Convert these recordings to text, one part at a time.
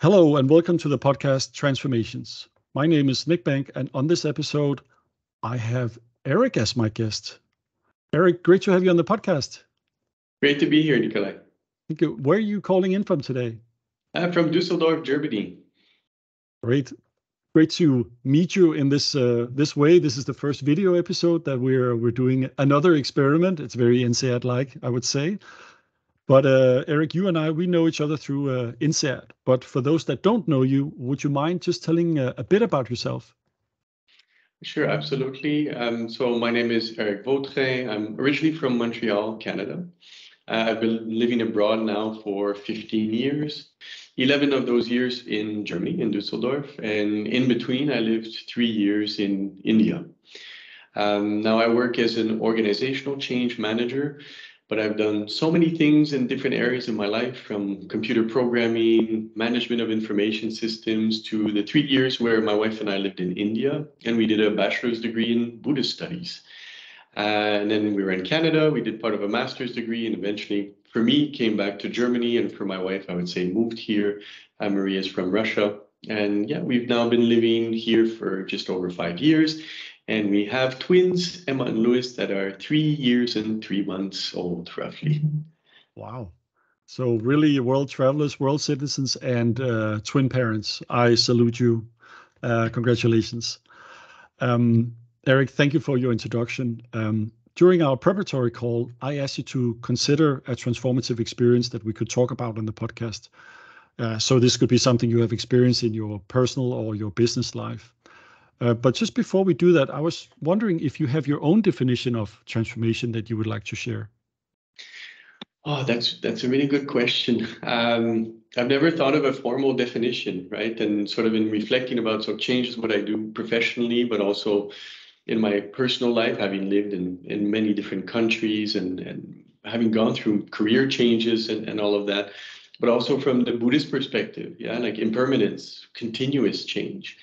Hello and welcome to the podcast Transformations. My name is Nic Banck, and on this episode, I have Eric as my guest. Eric, great to have you on the podcast. Great to be here, Nikolai. Thank you. Where are you calling in from today? I'm from Düsseldorf, Germany. Great to meet you in this way. This is the first video episode that we're doing another experiment. It's very INSEAD-like, I would say. But Eric, you and I, we know each other through INSEAD. But for those that don't know you, would you mind just telling a bit about yourself? Sure, absolutely. So my name is Eric Vautrin. I'm originally from Montreal, Canada. I've been living abroad now for 15 years, 11 of those years in Germany, in Düsseldorf. And in between, I lived 3 years in India. Now I work as an organizational change manager, but I've done so many things in different areas of my life, from computer programming, management of information systems, to the 3 years where my wife and I lived in India, and we did a bachelor's degree in Buddhist studies. And then we were in Canada, we did part of a master's degree, and eventually, for me, came back to Germany, and for my wife, I would say, moved here. Maria is from Russia. And yeah, we've now been living here for just over 5 years. And we have twins, Emma and Louis, that are 3 years and 3 months old, roughly. Wow. So really world travelers, world citizens, and twin parents. I salute you. Congratulations. Eric, thank you for your introduction. During our preparatory call, I asked you to consider a transformative experience that we could talk about on the podcast. So this could be something you have experienced in your personal or your business life. But just before we do that, I was wondering if you have your own definition of transformation that you would like to share. Oh, that's a really good question. I've never thought of a formal definition, right? And sort of in reflecting about changes what I do professionally, but also in my personal life, having lived in many different countries and having gone through career changes and all of that, but also from the Buddhist perspective, like impermanence, continuous change.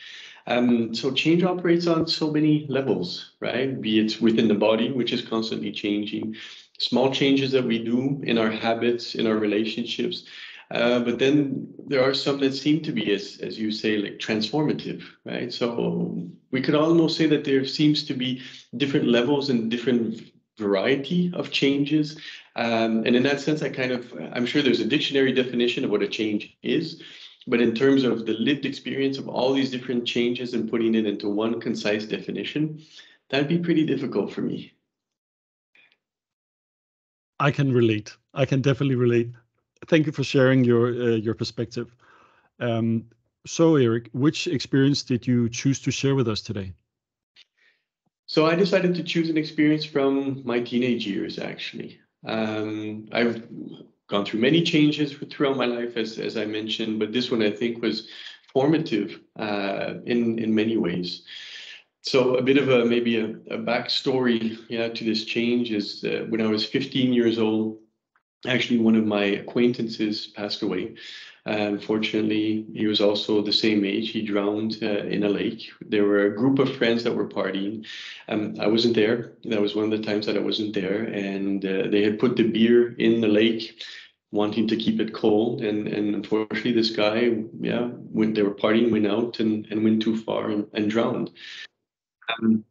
So change operates on so many levels, right? Be it within the body, which is constantly changing, small changes that we do in our habits, in our relationships. But then there are some that seem to be, as you say, like transformative, right? So we could almost say that there seems to be different levels and different variety of changes. And in that sense, I'm sure there's a dictionary definition of what a change is. But in terms of the lived experience of all these different changes and putting it into one concise definition, that'd be pretty difficult for me. I can relate. I can definitely relate. Thank you for sharing your perspective. So, Eric, which experience did you choose to share with us today? So I decided to choose an experience from my teenage years, actually. I've gone through many changes throughout my life, as I mentioned, but this one I think was formative in many ways. So a bit of maybe a backstory to this change is when I was 15 years old, actually one of my acquaintances passed away. Unfortunately, he was also the same age. He drowned in a lake. There were a group of friends that were partying. I wasn't there. That was one of the times that I wasn't there. And they had put the beer in the lake, wanting to keep it cold. And unfortunately, this guy, when they were partying, went out and went too far and drowned.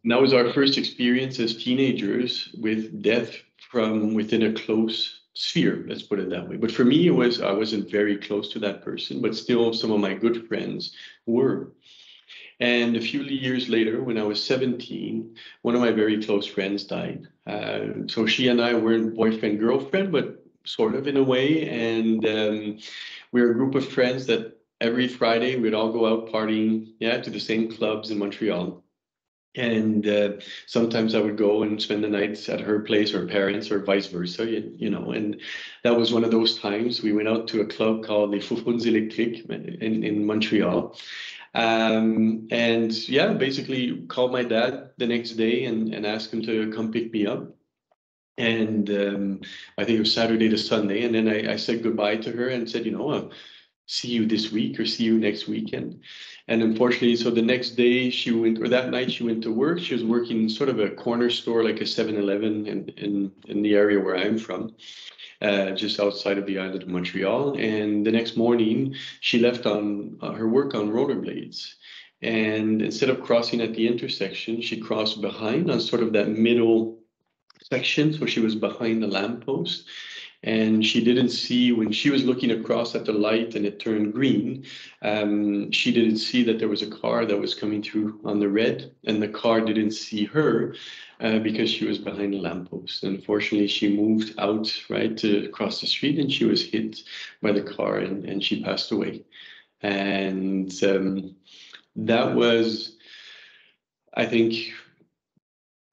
That was our first experience as teenagers with death from within a close sphere, let's put it that way. But for me, I wasn't very close to that person, but still some of my good friends were. And a few years later, when I was 17, one of my very close friends died. So she and I weren't boyfriend, girlfriend, but sort of in a way. And we were a group of friends that every Friday we'd all go out partying, to the same clubs in Montreal. And sometimes I would go and spend the nights at her place or parents or vice versa, and that was one of those times. We went out to a club called Les Foufounes Électriques in Montreal. Basically called my dad the next day and asked him to come pick me up. And I think it was Saturday to Sunday. And then I said goodbye to her and said, see you this week or see you next weekend. And unfortunately, so the next day she went, or that night she went to work. She was working in sort of a corner store, like a 7-Eleven in the area where I'm from, just outside of the island of Montreal. And the next morning, she left on her work on rollerblades. And instead of crossing at the intersection, she crossed behind on sort of that middle section. So she was behind the lamppost. And she didn't see, when she was looking across at the light and it turned green, she didn't see that there was a car that was coming through on the red, and the car didn't see her because she was behind the lamppost. Unfortunately, she moved out right to cross the street, and she was hit by the car, and she passed away. And that was, I think,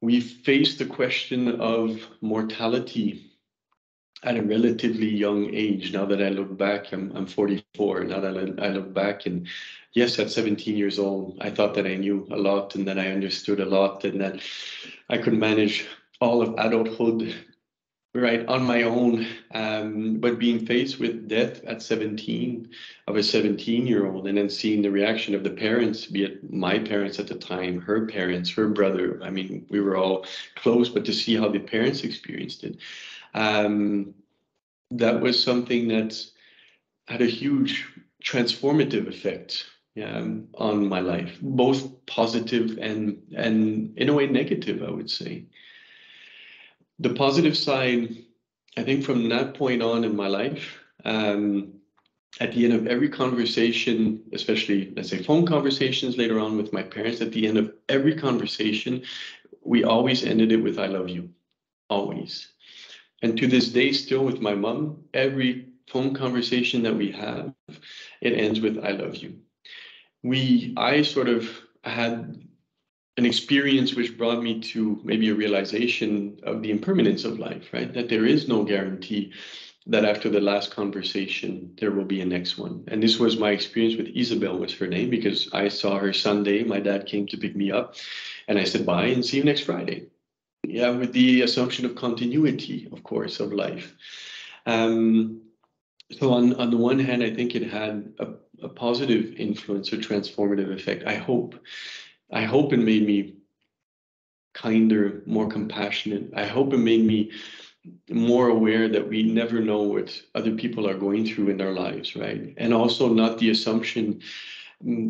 we faced the question of mortality at a relatively young age. Now that I look back, I'm 44. Now that I look back, and yes, at 17 years old, I thought that I knew a lot and that I understood a lot and that I could manage all of adulthood right on my own. But being faced with death at 17 of a 17-year-old, and then seeing the reaction of the parents, be it my parents at the time, her parents, her brother. I mean, we were all close, but to see how the parents experienced it. That was something that had a huge transformative effect on my life, both positive and in a way negative, I would say. The positive side, I think from that point on in my life, at the end of every conversation, especially, let's say, phone conversations later on with my parents, at the end of every conversation, we always ended it with, "I love you," always. And to this day, still with my mom, every phone conversation that we have, it ends with, "I love you." I sort of had an experience which brought me to maybe a realization of the impermanence of life, right? That there is no guarantee that after the last conversation, there will be a next one. And this was my experience with Isabel, was her name, because I saw her Sunday. My dad came to pick me up, and I said, "Bye and see you next Friday." Yeah, with the assumption of continuity, of course, of life. So on the one hand, I think it had a positive influence or transformative effect. I hope it made me kinder, more compassionate. I hope it made me more aware that we never know what other people are going through in their lives, right? And also not the assumption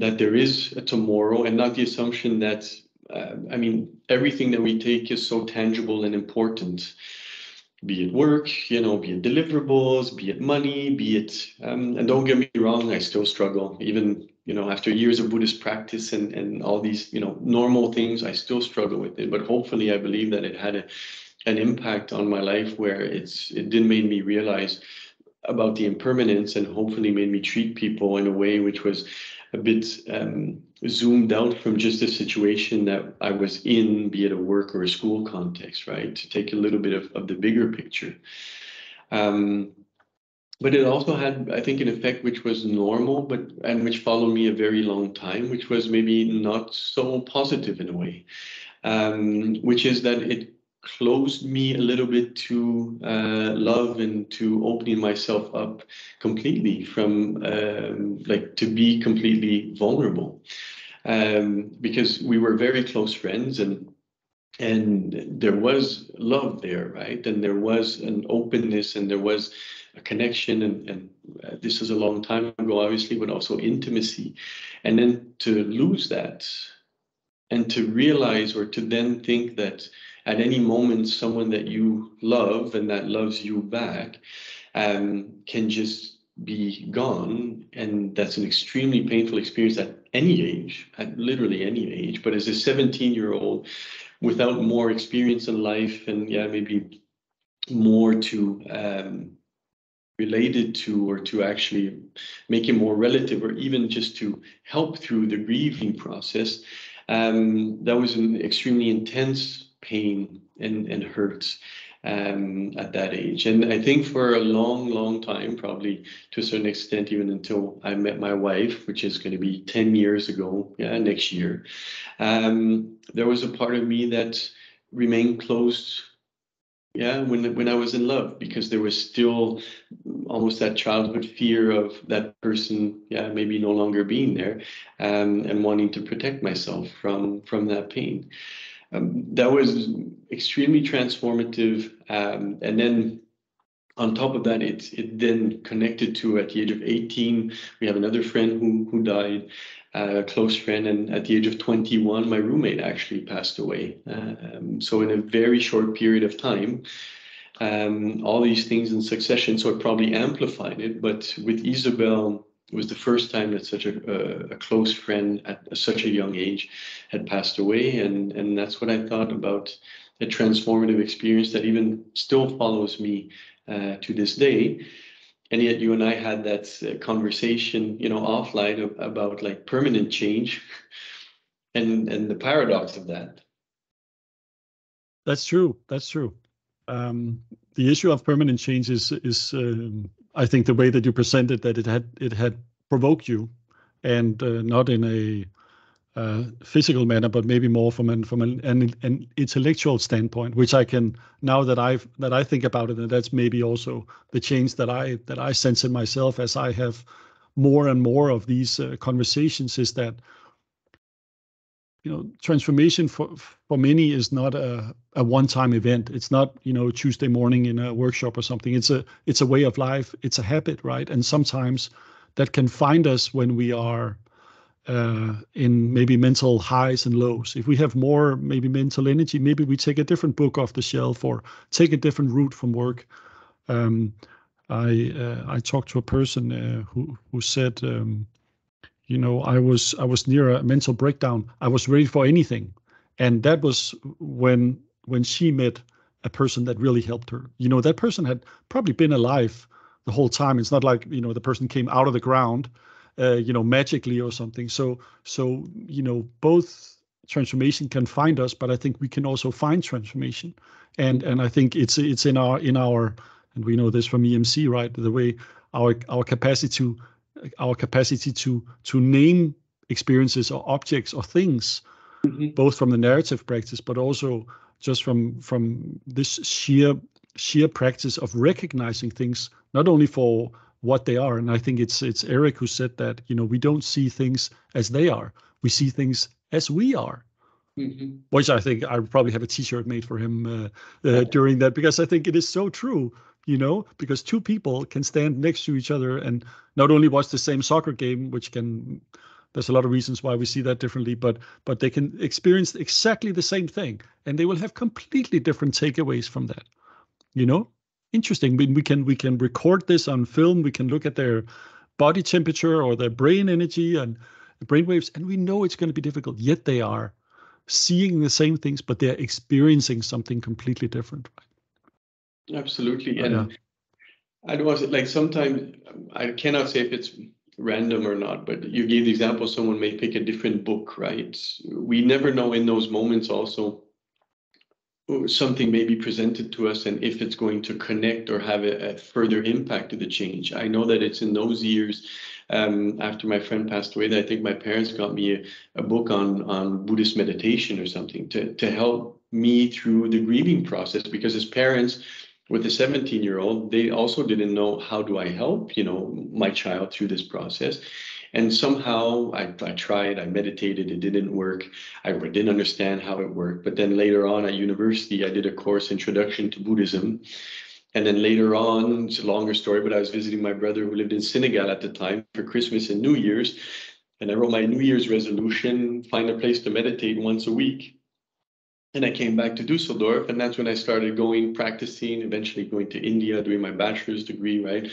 that there is a tomorrow, and not the assumption that I mean, everything that we take is so tangible and important, be it work, be it deliverables, be it money, be it, and don't get me wrong, I still struggle, even, after years of Buddhist practice and all these, normal things, I still struggle with it. But hopefully I believe that it had an impact on my life where it did make me realize about the impermanence, and hopefully made me treat people in a way which was a bit zoomed out from just a situation that I was in, be it a work or a school context, right? To take a little bit of the bigger picture. But it also had, I think, an effect which was normal, and which followed me a very long time, which was maybe not so positive in a way, which is that it closed me a little bit to love and to opening myself up completely from to be completely vulnerable, because we were very close friends, and there was love there, right? And there was an openness, and there was a connection, and this is a long time ago, obviously, but also intimacy. And then to lose that, and to realize, or to then think that at any moment, someone that you love and that loves you back can just be gone. And that's an extremely painful experience at any age, at literally any age. But as a 17-year-old, without more experience in life, and maybe more to related to, or to actually make it more relative, or even just to help through the grieving process, that was an extremely intense pain and hurt at that age. And I think for a long, long time, probably to a certain extent, even until I met my wife, which is going to be 10 years ago, next year, there was a part of me that remained closed Yeah, when I was in love, because there was still almost that childhood fear of that person, yeah, maybe no longer being there, and wanting to protect myself from that pain. That was extremely transformative. And then on top of that, it then connected to, at the age of 18, we have another friend who died, a close friend, and at the age of 21, my roommate actually passed away. So in a very short period of time, all these things in succession, so it probably amplified it. But with Isabel, it was the first time that such a close friend at such a young age had passed away, and that's what I thought about, a transformative experience that even still follows me to this day. And yet you and I had that conversation, offline about like permanent change and the paradox of that. That's true. That's true. The issue of permanent change is I think the way that you presented that it had provoked you, and not in a physical manner, but maybe more from an intellectual standpoint, which I can, now that I think about it, and that's maybe also the change that I sense in myself as I have more and more of these conversations, is that transformation for many is not a one-time event. It's not Tuesday morning in a workshop or something. It's a way of life. It's a habit, right? And sometimes that can find us when we are in maybe mental highs and lows. If we have more maybe mental energy, maybe we take a different book off the shelf or take a different route from work. I talked to a person who said, I was near a mental breakdown. I was ready for anything, and that was when she met a person that really helped her. That person had probably been alive the whole time. It's not like the person came out of the ground, magically or something. So both transformation can find us, but I think we can also find transformation, and I think it's in our and we know this from EMC, right? The way our capacity to name experiences or objects or things, Mm-hmm. both from the narrative practice, but also just from this sheer practice of recognizing things, not only for what they are. And I think it's Eric who said that, we don't see things as they are. We see things as we are. Mm-hmm. Which I think I would probably have a T-shirt made for him during that, because I think it is so true, because two people can stand next to each other and not only watch the same soccer game, there's a lot of reasons why we see that differently, but they can experience exactly the same thing, and they will have completely different takeaways from that. Interesting. We can record this on film. We can look at their body temperature or their brain energy and the brain waves, and we know it's going to be difficult. Yet they are seeing the same things, but they're experiencing something completely different. Absolutely. Yeah. And I don't want to, like, sometimes I cannot say if it's random or not, but you gave the example, someone may pick a different book, right? We never know in those moments also something may be presented to us and if it's going to connect or have a further impact to the change. I know that it's in those years after my friend passed away that I think my parents got me a book on Buddhist meditation or something to help me through the grieving process, because as parents with a 17-year-old, they also didn't know, how do I help, my child through this process. And somehow I tried, I meditated, it didn't work. I didn't understand how it worked. But then later on at university, I did a course, Introduction to Buddhism. And then later on, it's a longer story, but I was visiting my brother who lived in Senegal at the time for Christmas and New Year's. And I wrote my New Year's resolution, find a place to meditate once a week. And I came back to Dusseldorf, and that's when I started practicing, eventually going to India, doing my bachelor's degree, right?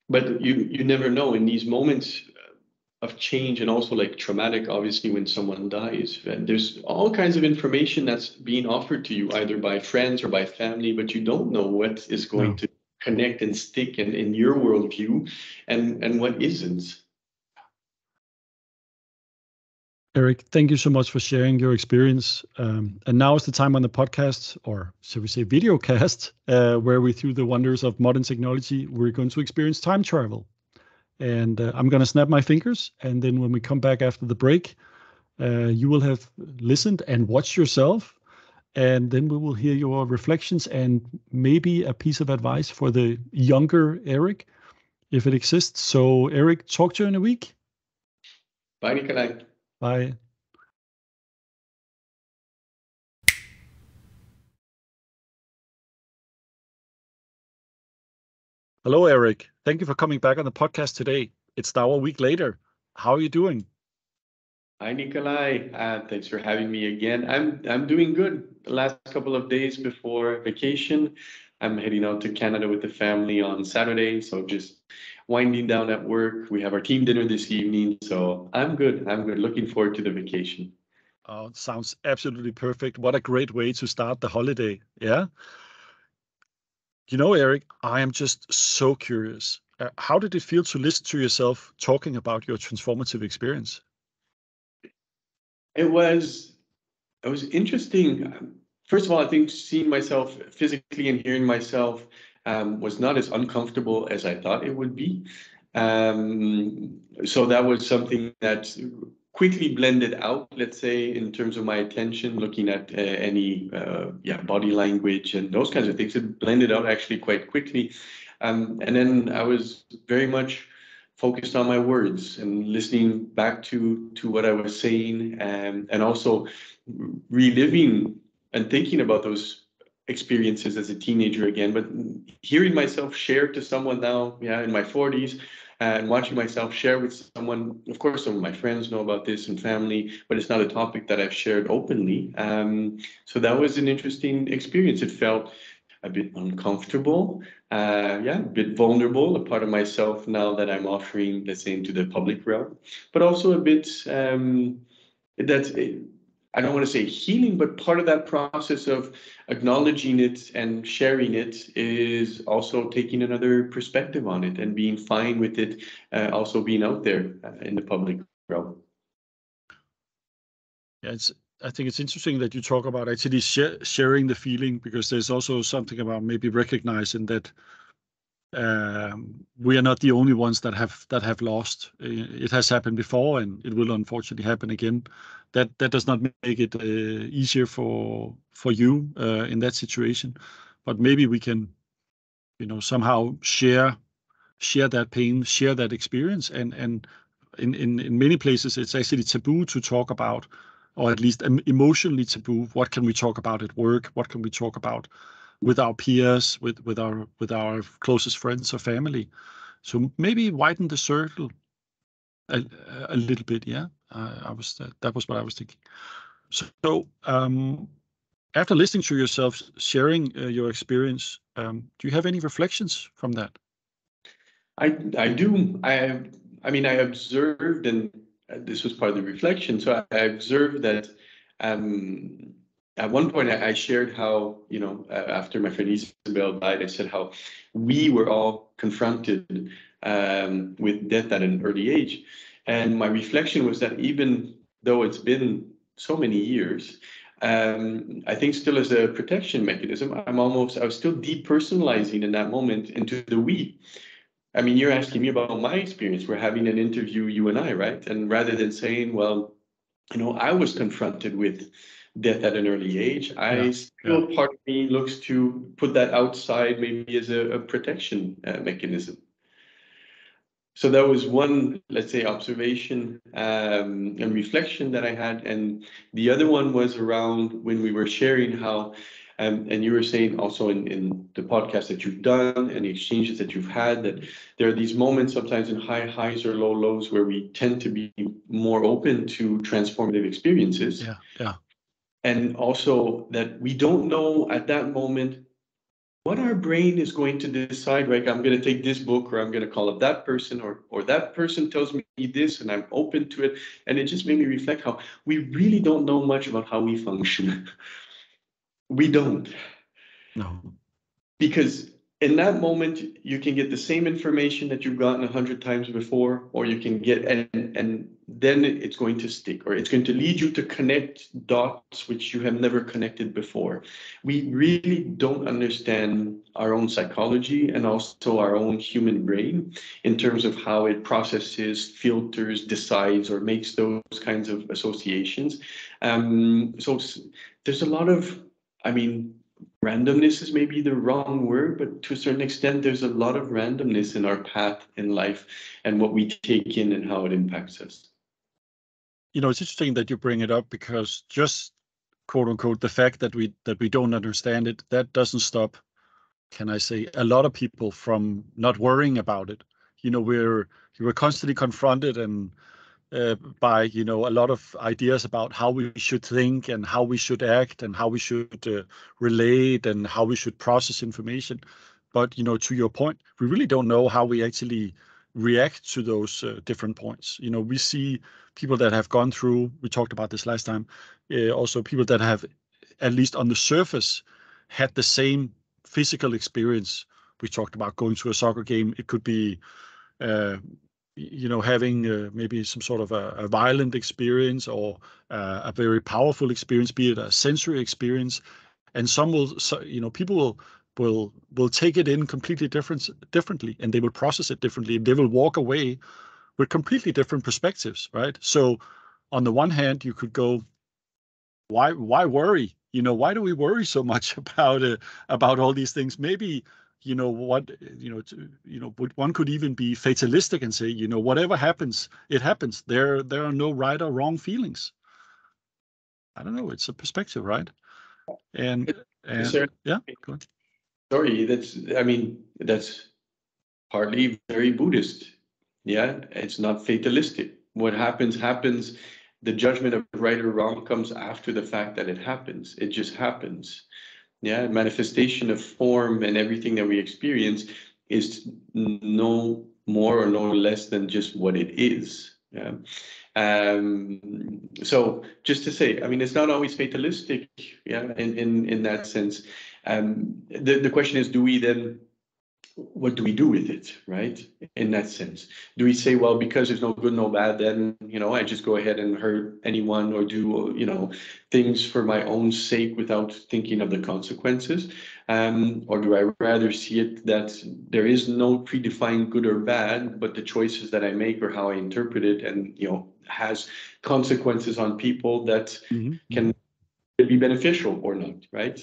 But you never know in these moments of change, and also like traumatic, obviously, when someone dies. And there's all kinds of information that's being offered to you, either by friends or by family, but you don't know what is going to connect and stick in your worldview and what isn't. Eric, thank you so much for sharing your experience. And now is the time on the podcast, or should we say video cast, where we, through the wonders of modern technology, we're going to experience time travel. And I'm going to snap my fingers. And then when we come back after the break, you will have listened and watched yourself and then we will hear your reflections and maybe a piece of advice for the younger Eric, if it exists. So, Eric, talk to you in a week. Bye, Nikolai. Bye. Hello, Eric. Thank you for coming back on the podcast today. It's now a week later. How are you doing? Hi, Nikolai. Thanks for having me again. I'm doing good. The last couple of days before vacation, I'm heading out to Canada with the family on Saturday. So just winding down at work. We have our team dinner this evening. So I'm good. I'm good. Looking forward to the vacation. Oh, it sounds absolutely perfect. What a great way to start the holiday. Yeah. You know, Eric, I am just so curious. How did it feel to listen to yourself talking about your transformative experience? It was interesting. First of all, I think seeing myself physically and hearing myself was not as uncomfortable as I thought it would be. So that was something that quickly blended out, let's say, in terms of my attention, looking at any body language and those kinds of things. It blended out actually quite quickly. And then I was very much focused on my words and listening back to what I was saying, and also reliving and thinking about those experiences as a teenager again, but hearing myself share to someone now, in my 40s, and watching myself share with someone. Of course, some of my friends know about this and family, but it's not a topic that I've shared openly. So that was an interesting experience. It felt a bit uncomfortable, a bit vulnerable, a part of myself now that I'm offering, let's say, into the public realm, but also a bit that's I don't want to say healing, but part of that process of acknowledging it and sharing it is also taking another perspective on it and being fine with it, also being out there in the public realm. Yeah, I think it's interesting that you talk about actually sharing the feeling, because there's also something about maybe recognizing that we are not the only ones that have lost. It has happened before, and it will unfortunately happen again. That does not make it easier for you in that situation, but maybe we can, somehow share that pain, share that experience, and in many places it's actually taboo to talk about, or at least emotionally taboo. What can we talk about at work? What can we talk about with our peers, with our closest friends or family? So maybe widen the circle a, a little bit. Yeah, that was what I was thinking. So after listening to yourself sharing your experience, do you have any reflections from that? I do. I mean, I observed, and this was part of the reflection. So I observed that um, at one point I shared how, after my friend Isabel died, I said how we were all confronted with death at an early age. And my reflection was that even though it's been so many years, I think still as a protection mechanism, I was still depersonalizing in that moment into the we. I mean, you're asking me about my experience. We're having an interview, you and I, right? And rather than saying, well, I was confronted with death at an early age, Yeah, I yeah. still, part of me looks to put that outside maybe as a protection mechanism. So that was one, let's say, observation and reflection that I had. And the other one was around when we were sharing how, and you were saying also in the podcast that you've done and the exchanges that you've had, that there are these moments sometimes in high highs or low lows where we tend to be more open to transformative experiences. Yeah, yeah. And also that we don't know at that moment what our brain is going to decide, right? I'm going to take this book, or I'm going to call up that person, or that person tells me this and I'm open to it. And it just made me reflect how we really don't know much about how we function. We don't. No. Because in that moment, you can get the same information that you've gotten 100 times before, or you can get, and then it's going to stick, or it's going to lead you to connect dots which you have never connected before. We really don't understand our own psychology and also our own human brain in terms of how it processes, filters, decides, or makes those kinds of associations. So there's a lot of I mean, randomness is maybe the wrong word, but to a certain extent, there's a lot of randomness in our path in life and what we take in and how it impacts us. It's interesting that you bring it up, because just quote unquote the fact that we don't understand it, that doesn't stop, can I say, a lot of people from not worrying about it. We're constantly confronted and by a lot of ideas about how we should think and how we should act and how we should relate and how we should process information. But to your point, we really don't know how we actually react to those different points. We see people that have gone through. We talked about this last time. Also, people that have, at least on the surface, had the same physical experience. We talked about going to a soccer game. It could be uh, having maybe some sort of a violent experience, or a very powerful experience, be it a sensory experience. And some will, people will take it in completely differently, and they will process it differently, and they will walk away with completely different perspectives, right? So on the one hand, you could go, why worry? Why do we worry so much about all these things? Maybe one could even be fatalistic and say, whatever happens, it happens. There are no right or wrong feelings. I don't know. It's a perspective, right? And yeah, go ahead. Sorry, that's partly very Buddhist. Yeah, it's not fatalistic. What happens, happens. The judgment of right or wrong comes after the fact that it happens. It just happens. Yeah, manifestation of form and everything that we experience is no more or no less than just what it is. Yeah. So just to say, it's not always fatalistic. Yeah, in that sense. The question is, what do we do with it, right? In that sense, do we say, well, because there's no good, no bad, then I just go ahead and hurt anyone or do things for my own sake without thinking of the consequences, or do I rather see it that there is no predefined good or bad, but the choices that I make or how I interpret it, and has consequences on people that can be beneficial or not, right?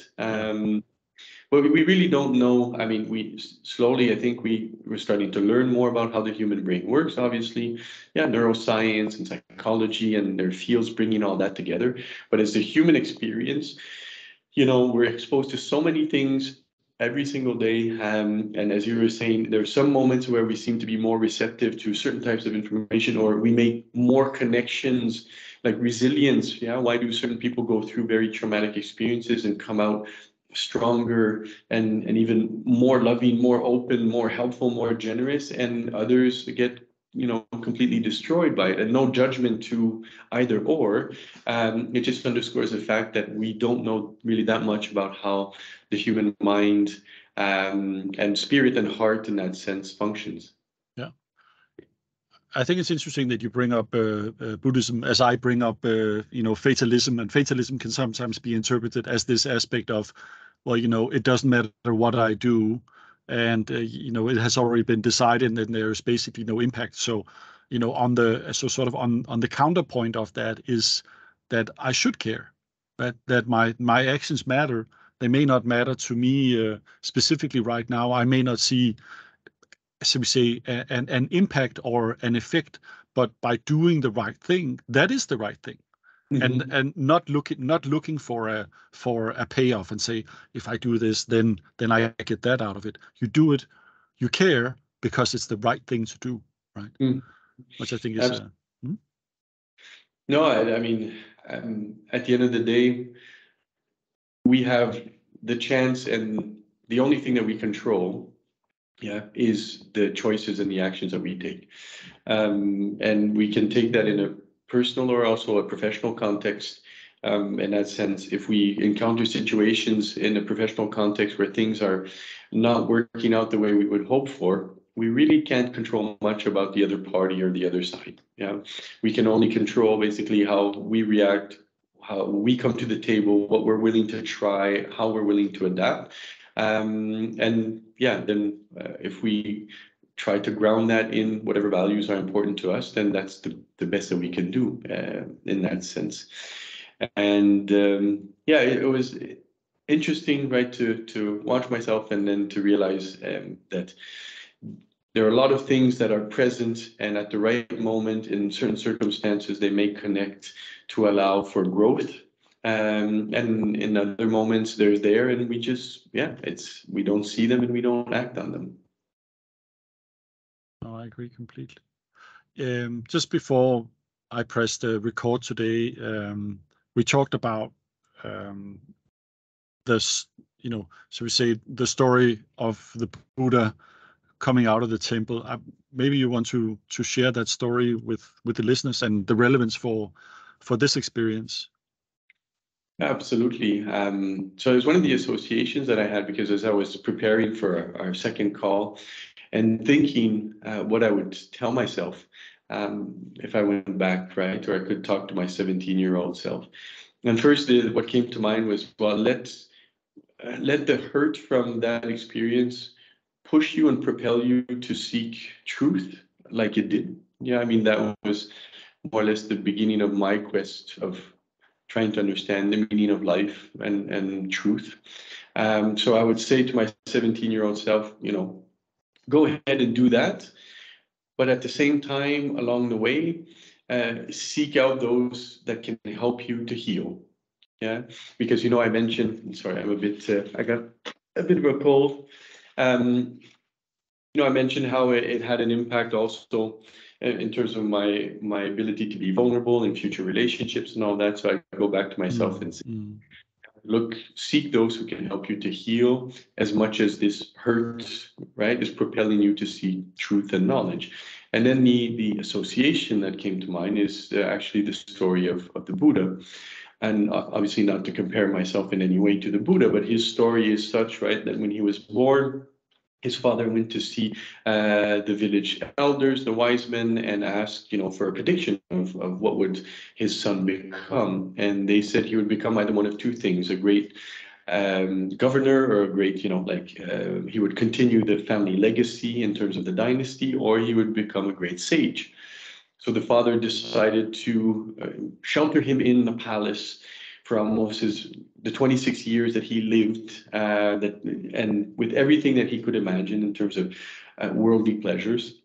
But we really don't know. We slowly, I think we're starting to learn more about how the human brain works, obviously. Yeah, neuroscience and psychology and their fields bringing all that together. But as the human experience, we're exposed to so many things every single day. And as you were saying, there are some moments where we seem to be more receptive to certain types of information, or we make more connections, like resilience. Yeah, why do certain people go through very traumatic experiences and come out stronger and even more loving, more open, more helpful, more generous, and others get completely destroyed by it? And no judgment to either or. It just underscores the fact that we don't know really that much about how the human mind and spirit and heart in that sense functions. Yeah. I think it's interesting that you bring up Buddhism, as I bring up, fatalism, and fatalism can sometimes be interpreted as this aspect of, well, it doesn't matter what I do, and it has already been decided, and there's basically no impact. So, sort of on the counterpoint of that is that I should care, that my actions matter. They may not matter to me specifically right now. I may not see, so we say, an impact or an effect, but by doing the right thing, that is the right thing. And not looking for a payoff and say, if I do this, then I get that out of it. You do it, you care because it's the right thing to do, right? Which I think is No, at the end of the day, we have the chance, and the only thing that we control, is the choices and the actions that we take. And we can take that in a personal or also a professional context. In that sense, if we encounter situations in a professional context where things are not working out the way we would hope for, we really can't control much about the other party or the other side. Yeah, we can only control basically how we react, how we come to the table, what we're willing to try, how we're willing to adapt. And yeah, then if we try to ground that in whatever values are important to us, then that's the best that we can do in that sense. And yeah, it was interesting, right, to watch myself and then to realize that there are a lot of things that are present, and at the right moment, in certain circumstances, they may connect to allow for growth. And in other moments, they're there, and we just, we don't see them and we don't act on them. No, I agree completely. Just before I pressed the record today, we talked about this, so we say the story of the Buddha coming out of the temple. Maybe you want to share that story with the listeners and the relevance for this experience. Absolutely. So it was one of the associations that I had, because as I was preparing for our second call and thinking what I would tell myself if I went back, right, or I could talk to my 17-year-old self. And first, what came to mind was, well, let the hurt from that experience push you and propel you to seek truth like it did. Yeah, I mean, that was more or less the beginning of my quest of trying to understand the meaning of life and truth. So I would say to my 17-year-old self, go ahead and do that. But at the same time, along the way, seek out those that can help you to heal. Yeah, because I mentioned. Sorry, I'm a bit. I got a bit of a cold. I mentioned how it had an impact also in terms of my ability to be vulnerable in future relationships and all that. So I go back to myself and say, look, seek those who can help you to heal as much as this hurt, right, is propelling you to see truth and knowledge. And then the association that came to mind is actually the story of the Buddha. And obviously not to compare myself in any way to the Buddha, but his story is such, right, that when he was born, his father went to see the village elders, the wise men, and asked, for a prediction of what would his son become. And they said he would become either one of two things: a great governor, or a great, he would continue the family legacy in terms of the dynasty, or he would become a great sage. So the father decided to shelter him in the palace for almost the 26 years that he lived, and with everything that he could imagine in terms of worldly pleasures,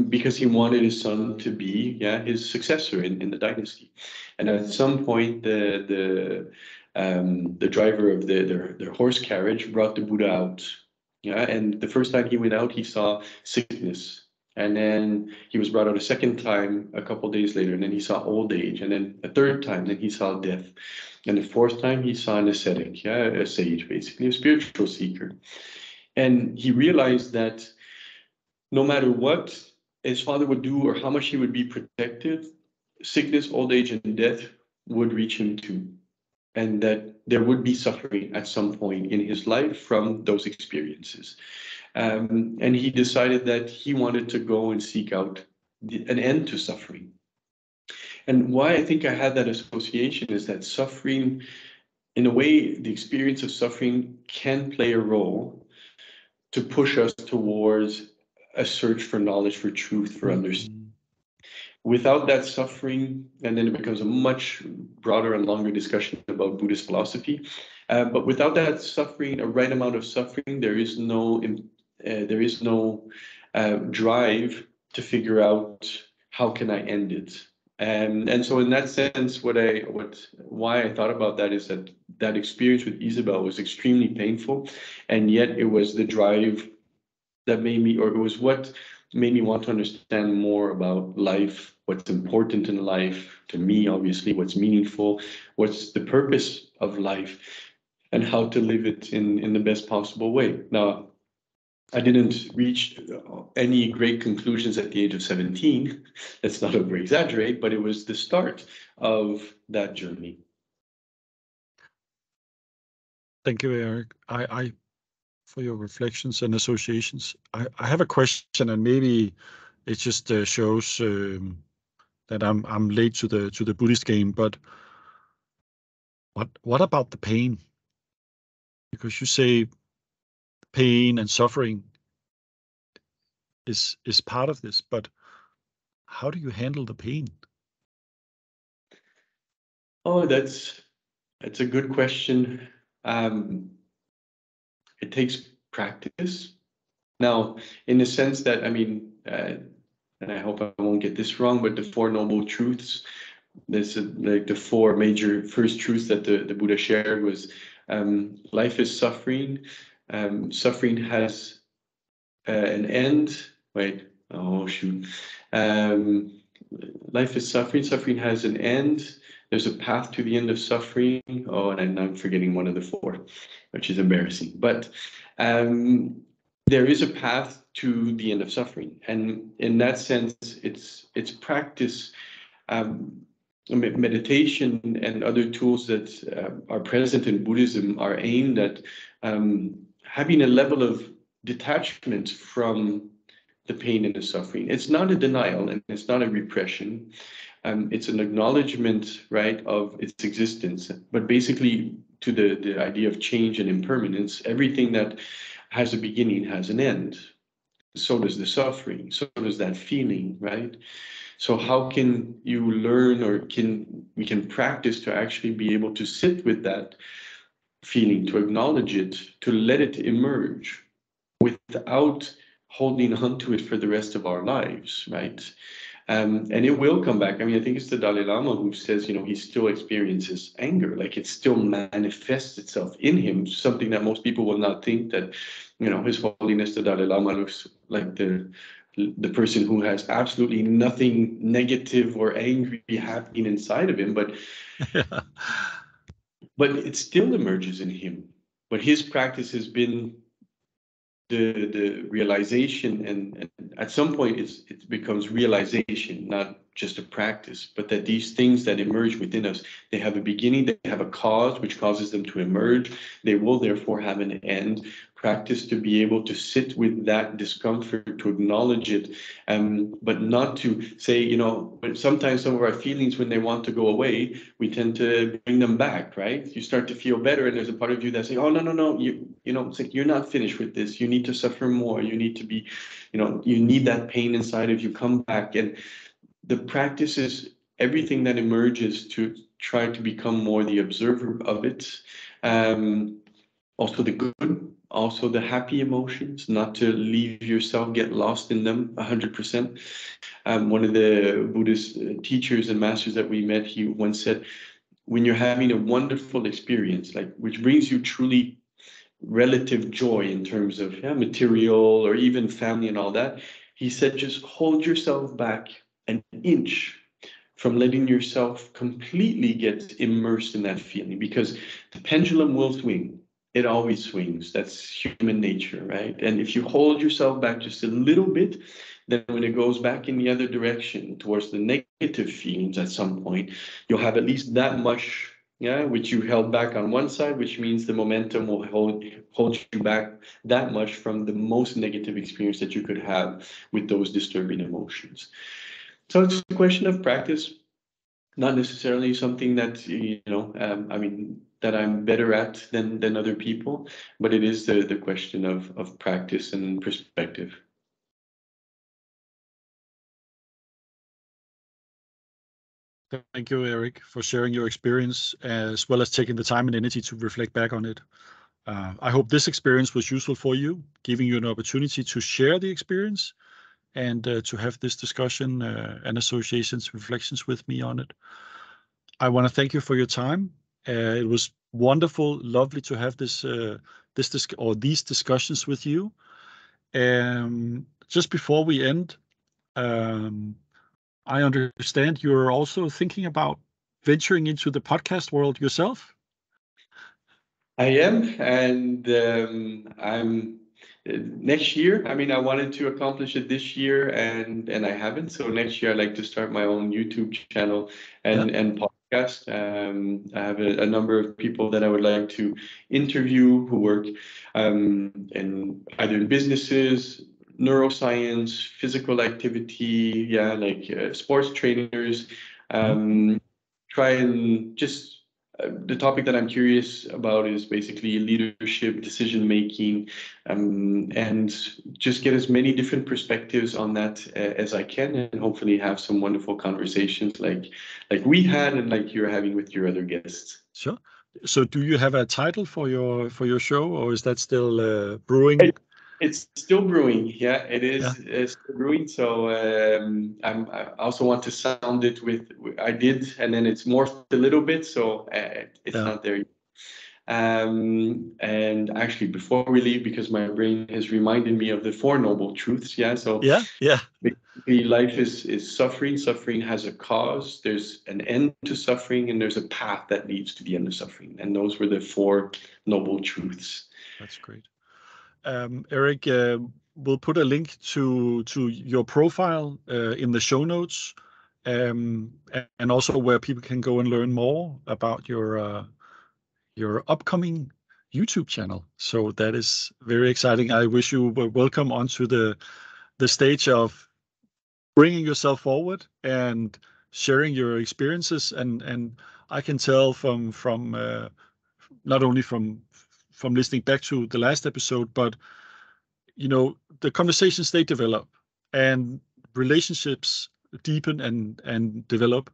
because he wanted his son to be, his successor in the dynasty. And at some point, the driver of their horse carriage brought the Buddha out. And the first time he went out, he saw sickness. And then he was brought out a second time a couple of days later, and then he saw old age. And then a third time, then he saw death. And the fourth time, he saw an ascetic, a sage, basically, a spiritual seeker. And he realized that no matter what his father would do or how much he would be protected, sickness, old age, and death would reach him too. And that there would be suffering at some point in his life from those experiences. And he decided that he wanted to go and seek out an end to suffering. And why I think I had that association is that suffering, in a way, the experience of suffering can play a role to push us towards a search for knowledge, for truth, for understanding. Without that suffering, and then it becomes a much broader and longer discussion about Buddhist philosophy. But without that suffering, a right amount of suffering, there is no drive to figure out how can I end it. And so in that sense, why I thought about that is that experience with Isabel was extremely painful, and yet it was the drive that made me, or it was what made me want to understand more about life, what's important in life, to me, obviously, what's meaningful, what's the purpose of life, and how to live it in the best possible way. Now, I didn't reach any great conclusions at the age of 17. Let's not over exaggerate, but it was the start of that journey. Thank you, Eric. I for your reflections and associations. I have a question, and maybe it just shows that I'm late to the Buddhist game. But what about the pain? Because you say pain and suffering is part of this, but how do you handle the pain? Oh, that's a good question. it takes practice. Now, in the sense that, I mean, and I hope I won't get this wrong, but the Four Noble Truths, this like the four major first truths that the Buddha shared was, life is suffering. Suffering has an end. Wait, oh shoot. Life is suffering. Suffering has an end. There's a path to the end of suffering. Oh, and I'm forgetting one of the four, which is embarrassing. But there is a path to the end of suffering, and in that sense, it's practice, meditation, and other tools that are present in Buddhism are aimed at having a level of detachment from the pain and the suffering. It's not a denial, and it's not a repression. It's an acknowledgement, right, of its existence. But basically, to the idea of change and impermanence, everything that has a beginning has an end. So does the suffering. So does that feeling, right? So how can you learn, or we can practice to actually be able to sit with that feeling, to acknowledge it, to let it emerge without holding on to it for the rest of our lives, right? And it will come back. I mean, I think it's the Dalai Lama who says, he still experiences anger, like it still manifests itself in him, something that most people will not think that, His Holiness the Dalai Lama looks like the person who has absolutely nothing negative or angry happening inside of him, but it still emerges in him. But his practice has been the realization, and at some point it becomes realization, not just a practice, but that these things that emerge within us, they have a beginning, they have a cause which causes them to emerge. They will therefore have an end. Practice to be able to sit with that discomfort, to acknowledge it, but not to say, but sometimes some of our feelings, when they want to go away, we tend to bring them back, right? You start to feel better, and there's a part of you that's saying, oh, no, it's like, you're not finished with this. You need to suffer more. You need to be, you need that pain inside of you. Come back. And the practice is everything that emerges to try to become more the observer of it. Also the good, also the happy emotions, not to leave yourself, get lost in them 100%. One of the Buddhist teachers and masters that we met, he once said, when you're having a wonderful experience, like which brings you truly relative joy in terms of material or even family and all that, he said, just hold yourself back an inch from letting yourself completely get immersed in that feeling, because the pendulum will swing. It always swings. That's human nature, right? And if you hold yourself back just a little bit, then when it goes back in the other direction towards the negative feelings at some point, you'll have at least that much, which you held back on one side, which means the momentum will hold you back that much from the most negative experience that you could have with those disturbing emotions. So it's a question of practice, not necessarily something that, that I'm better at than other people, but it is the question of practice and perspective. Thank you, Eric, for sharing your experience, as well as taking the time and energy to reflect back on it. I hope this experience was useful for you, giving you an opportunity to share the experience and to have this discussion and associations, reflections with me on it. I want to thank you for your time. It was wonderful, lovely to have these discussions with you. Just before we end, I understand you're also thinking about venturing into the podcast world yourself. I am, and I'm next year. I mean, I wanted to accomplish it this year, and I haven't. So next year, I'd like to start my own YouTube channel and podcast. I have a number of people that I would like to interview who work in either in businesses, neuroscience, physical activity, like sports trainers. Try and just the topic that I'm curious about is basically leadership, decision making, and just get as many different perspectives on that as I can, and hopefully have some wonderful conversations like we had and like you're having with your other guests. Sure. So do you have a title for your show, or is that still brewing? It's still brewing. Yeah, it is Yeah. still brewing. So I also want to sound it with I did, and then it's morphed a little bit. So it's Yeah. not there yet. And actually, before we leave, because my brain has reminded me of the Four Noble Truths. Yeah. So Yeah. Yeah. basically, life is suffering. Suffering has a cause. There's an end to suffering, and there's a path that leads to the end of suffering. And those were the Four Noble Truths. That's great. Eric, we'll put a link to your profile in the show notes, and also where people can go and learn more about your upcoming YouTube channel. So that is very exciting. I wish you were welcome onto the stage of bringing yourself forward and sharing your experiences. And I can tell from not only from listening back to the last episode, but the conversations they develop and relationships deepen and develop.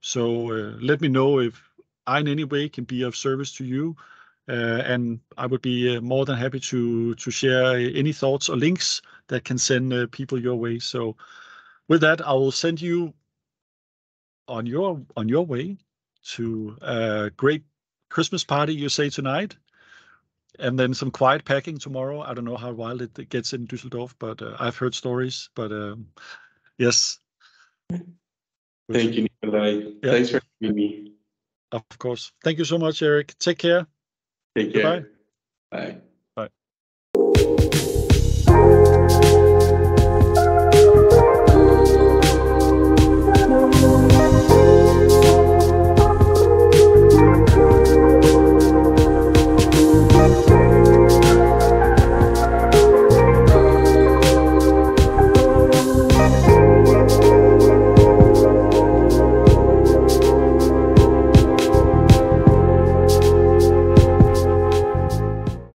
So let me know if I in any way can be of service to you, and I would be more than happy to share any thoughts or links that can send people your way. So with that, I will send you on your way to a great Christmas party, you say, tonight, and then some quiet packing tomorrow. I don't know how wild it gets in Düsseldorf, but I've heard stories. But yes. Good. Thank you, Nikolai. Yeah, Thanks for having me. of course. Thank you so much, Eric. Take care. Take Goodbye. care. Bye. Bye.